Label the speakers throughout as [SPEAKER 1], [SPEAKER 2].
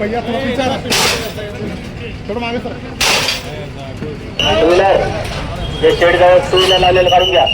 [SPEAKER 1] भैया थोड़ा पीछे थोडं मागे सर.
[SPEAKER 2] टू व्हीलर जे शेडगाव टू व्हीलर लावलेलं काढून घ्या.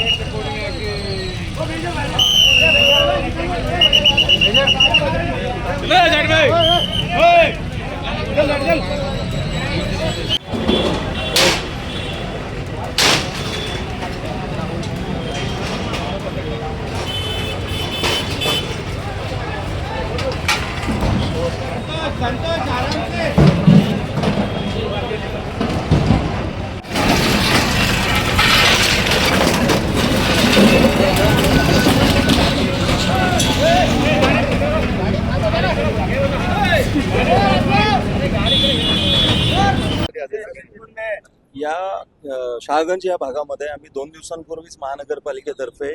[SPEAKER 3] या शहागंज या भागामध्ये आम्ही 2 दिवसांपूर्वीच महानगरपालिकेतर्फे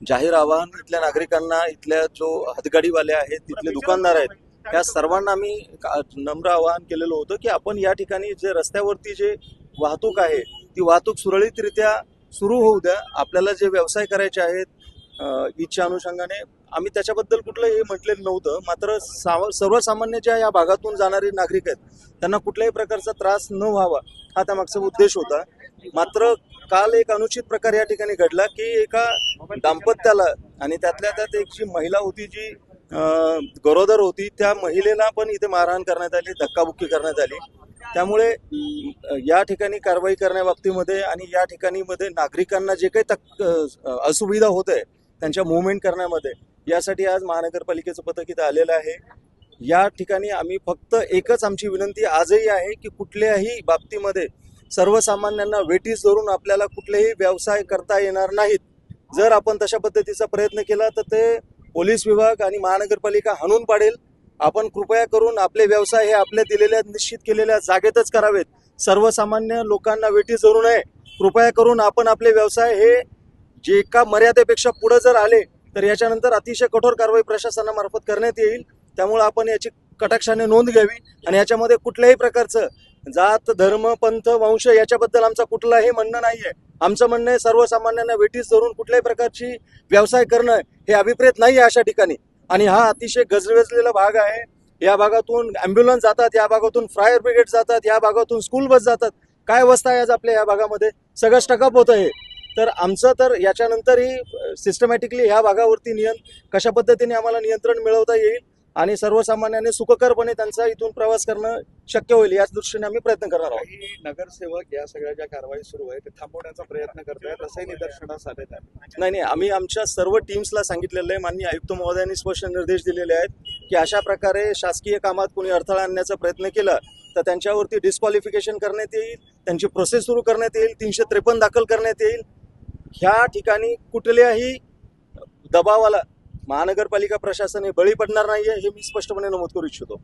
[SPEAKER 3] जाहीर आवाहन इथल्या नागरिकांना, इथल्या जो हातगाडीवाले आहेत, तिथले दुकानदार आहेत, त्या सर्वांना आम्ही नम्र आवाहन केलेलं होतं की आपण या ठिकाणी जे रस्त्यावरती जे वाहतूक आहे ती वाहतूक सुरळीतरित्या सुरू होऊ द्या. आपल्याला जे व्यवसाय करायचे आहेत ईदच्या अनुषंगाने आम्ही त्याच्याबद्दल कुठलंही म्हटलेलं नव्हतं. मात्र सर्वसामान्य ज्या या भागातून जाणारे नागरिक आहेत त्यांना कुठल्याही प्रकारचा त्रास न व्हावा हा त्यामागचा उद्देश होता. मात्र काल एक अनुचित प्रकार या ठिकाणी घडला की एका दाम्पत्याला आणि त्यातल्या त्यात एक जी महिला होती, जी गरोदर होती, त्या महिलेला पण इथे मारहाण करण्यात आली, धक्काबुक्की करण्यात आली. त्यामुळे या ठिकाणी कारवाई करण्याबाबतीमध्ये आणि या ठिकाणी मध्ये नागरिकांना जे काही असुविधा होत आहे त्यांच्या मुवमेंट करण्यामध्ये, यासाठी आज महानगरपालिकेचं पथक इथं आलेलं आहे. या ठिकाणी आम्ही फक्त एकच आमची विनंती आजही आहे की कुठल्याही बाबतीमध्ये सर्वसामान्यांना वेठीस धरून आपल्याला कुठलेही व्यवसाय करता येणार नाहीत. जर आपण तशा पद्धतीचा प्रयत्न केला तर ते पोलीस विभाग आणि महानगरपालिका हाणून पाडेल. आपण कृपया करून आपले व्यवसाय हे आपल्या दिलेल्या निश्चित केलेल्या जागेतच करावेत. सर्वसामान्य लोकांना वेठीस धरू नये. कृपया करून आपण आपले व्यवसाय हे जे का मर्यादेपेक्षा पुढे जर आले तर याच्यानंतर अतिशय कठोर कारवाई प्रशासनामार्फत करण्यात येईल. त्यामुळे आपण याची कटाक्षाने नोंद घ्यावी आणि याच्यामध्ये कुठल्याही प्रकारचं जात, धर्म, पंथ, वंश याच्याबद्दल आमचं कुठलाही म्हणणं नाहीये. आमचं म्हणणं आहे सर्वसामान्यांना वेठीस धरून कुठल्याही प्रकारची व्यवसाय करणं हे अभिप्रेत नाही आहे अशा ठिकाणी. आणि हा अतिशय गजबजलेला भाग आहे. या भागातून ॲम्ब्युलन्स जातात, या भागातून फायर ब्रिगेड जातात, या भागातून स्कूल बस जातात. काय अवस्था आहे आज आपल्या या भागामध्ये? सगळं स्टकअप होतं आहे. तर आमचं तर याच्यानंतरही सिस्टमॅटिकली ह्या भागावरती कशा पद्धतीने आम्हाला नियंत्रण मिळवता येईल आणि सर्वसामान्यांनी सुखकरपणे त्यांचा इथून प्रवास करणं शक्य होईल याच दृष्टीने आम्ही प्रयत्न करणार आहोत.
[SPEAKER 1] काही नगरसेवक या सगळ्या ज्या कारवाई सुरू आहे ते थांबवण्याचा प्रयत्न करतायत असंही निदर्शनास आलेलं आहे.
[SPEAKER 3] नाही, आम्ही आमच्या सर्व टीम्सला सांगितलेलं आहे. माननीय आयुक्त महोदयांनी स्पष्ट निर्देश दिलेले आहेत की अशा प्रकारे शासकीय कामात कोणी अडथळा आणण्याचा प्रयत्न केला तर त्यांच्यावरती डिस्क्वालिफिकेशन करण्यात येईल, त्यांची प्रोसेस सुरू करण्यात येईल, 353 दाखल करण्यात येईल. ह्या ठिकाणी कुठल्याही दबावाला महानगरपालिका प्रशासन हे बळी पडणार नाहीये हे मी स्पष्टपणे नमूद करू इच्छितो.